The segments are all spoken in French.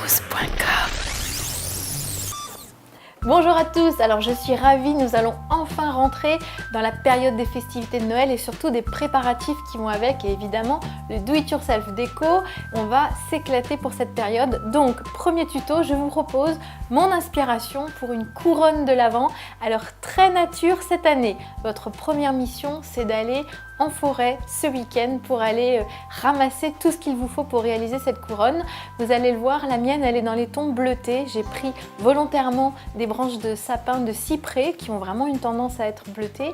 gnous.com. Bonjour à tous, alors je suis ravie, nous allons enfin rentrer dans la période des festivités de Noël et surtout des préparatifs qui vont avec et évidemment le do it yourself déco. On va s'éclater pour cette période. Donc premier tuto, je vous propose mon inspiration pour une couronne de l'Avent. Alors très nature cette année, votre première mission c'est d'aller en forêt ce week-end pour aller ramasser tout ce qu'il vous faut pour réaliser cette couronne. Vous allez le voir, la mienne elle est dans les tons bleutés. J'ai pris volontairement des branches de sapin, de cyprès qui ont vraiment une tendance à être bleutées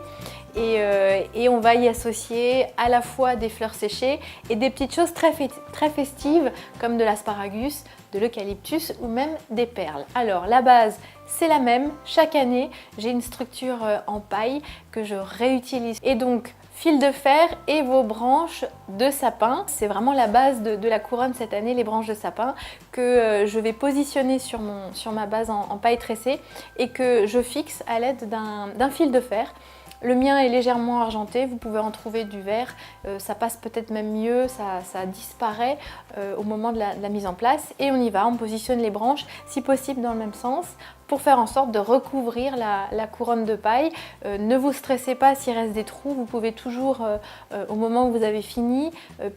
et on va y associer à la fois des fleurs séchées et des petites choses très festives comme de l'asparagus, de l'eucalyptus ou même des perles. Alors la base c'est la même, chaque année j'ai une structure en paille que je réutilise et donc fil de fer et vos branches de sapin. C'est vraiment la base de la couronne cette année, les branches de sapin que je vais positionner sur ma base en paille tressée et que je fixe à l'aide d'un fil de fer. Le mien est légèrement argenté, vous pouvez en trouver du vert, ça passe peut-être même mieux, ça disparaît au moment de la mise en place. Et on y va, on positionne les branches, si possible dans le même sens, pour faire en sorte de recouvrir la couronne de paille. Ne vous stressez pas s'il reste des trous, vous pouvez toujours, au moment où vous avez fini,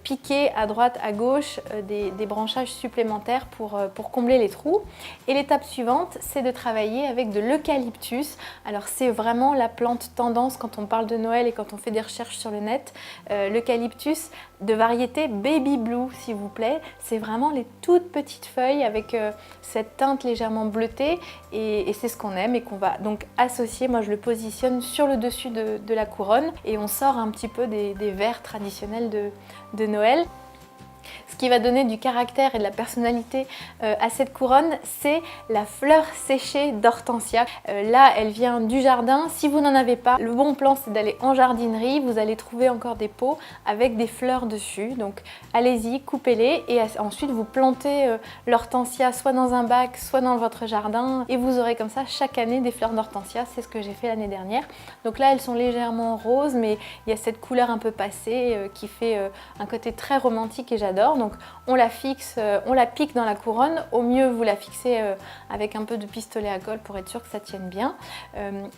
piquer à droite, à gauche des branchages supplémentaires pour combler les trous. Et l'étape suivante, c'est de travailler avec de l'eucalyptus. Alors c'est vraiment la plante tendance quand on parle de Noël et quand on fait des recherches sur le net. L'eucalyptus de variété baby blue s'il vous plaît. C'est vraiment les toutes petites feuilles avec cette teinte légèrement bleutée et c'est ce qu'on aime et qu'on va donc associer. Moi je le positionne sur le dessus de la couronne et on sort un petit peu des verres traditionnels de Noël. Ce qui va donner du caractère et de la personnalité à cette couronne, c'est la fleur séchée d'hortensia. Là, elle vient du jardin. Si vous n'en avez pas, le bon plan, c'est d'aller en jardinerie. Vous allez trouver encore des pots avec des fleurs dessus. Donc, allez-y, coupez-les et ensuite, vous plantez l'hortensia soit dans un bac, soit dans votre jardin. Et vous aurez comme ça, chaque année, des fleurs d'hortensia. C'est ce que j'ai fait l'année dernière. Donc là, elles sont légèrement roses, mais il y a cette couleur un peu passée qui fait un côté très romantique et j'adore. Donc on la fixe, on la pique dans la couronne. Au mieux vous la fixez avec un peu de pistolet à colle pour être sûr que ça tienne bien.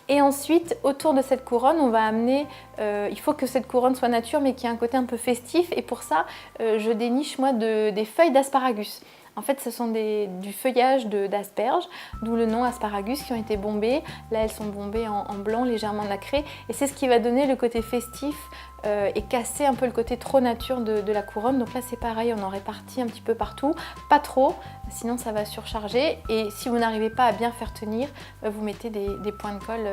Et ensuite autour de cette couronne on va amener, il faut que cette couronne soit nature mais qui ait un côté un peu festif et pour ça je déniche moi des feuilles d'asparagus. En fait, ce sont du feuillage d'asperges, d'où le nom asparagus, qui ont été bombés. Là, elles sont bombées en blanc, légèrement nacré. Et c'est ce qui va donner le côté festif et casser un peu le côté trop nature de la couronne. Donc là, c'est pareil, on en répartit un petit peu partout. Pas trop, sinon ça va surcharger. Et si vous n'arrivez pas à bien faire tenir, vous mettez des points de colle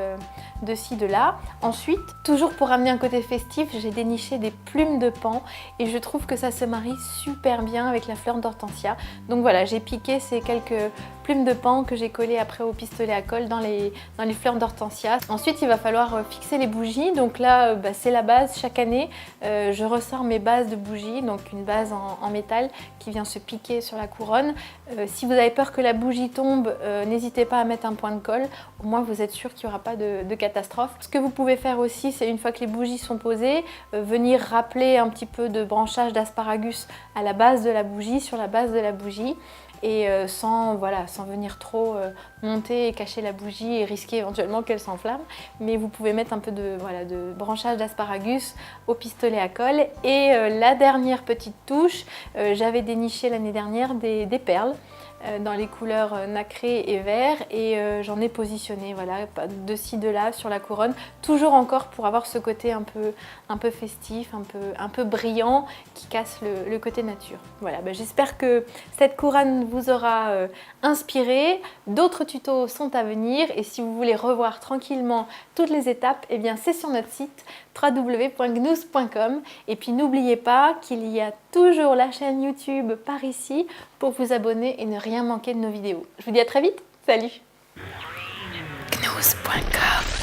de ci, de là. Ensuite, toujours pour amener un côté festif, j'ai déniché des plumes de paon. Et je trouve que ça se marie super bien avec la fleur d'hortensia. Donc voilà, j'ai piqué ces quelques plumes de paon que j'ai collées après au pistolet à colle dans les fleurs d'hortensia. Ensuite, il va falloir fixer les bougies. Donc là, c'est la base. Chaque année, je ressors mes bases de bougies, donc une base en métal qui vient se piquer sur la couronne. Si vous avez peur que la bougie tombe, n'hésitez pas à mettre un point de colle. Au moins, vous êtes sûr qu'il n'y aura pas de catastrophe. Ce que vous pouvez faire aussi, c'est une fois que les bougies sont posées, venir rappeler un petit peu de branchage d'asparagus à la base de la bougie, sur la base de la bougie. Et sans venir trop monter et cacher la bougie et risquer éventuellement qu'elle s'enflamme. Mais vous pouvez mettre un peu de branchage d'asparagus au pistolet à colle. Et la dernière petite touche, j'avais déniché l'année dernière des perles dans les couleurs nacré et vert et j'en ai positionné de ci de là sur la couronne, toujours encore pour avoir ce côté un peu festif, un peu brillant qui casse le côté nature. Voilà, j'espère que cette couronne vous aura inspiré. D'autres tutos sont à venir et si vous voulez revoir tranquillement toutes les étapes, eh bien c'est sur notre site www.gnous.com et puis n'oubliez pas qu'il y a toujours la chaîne YouTube par ici pour vous abonner et ne rien manquer de nos vidéos. Je vous dis à très vite, salut! gnous.com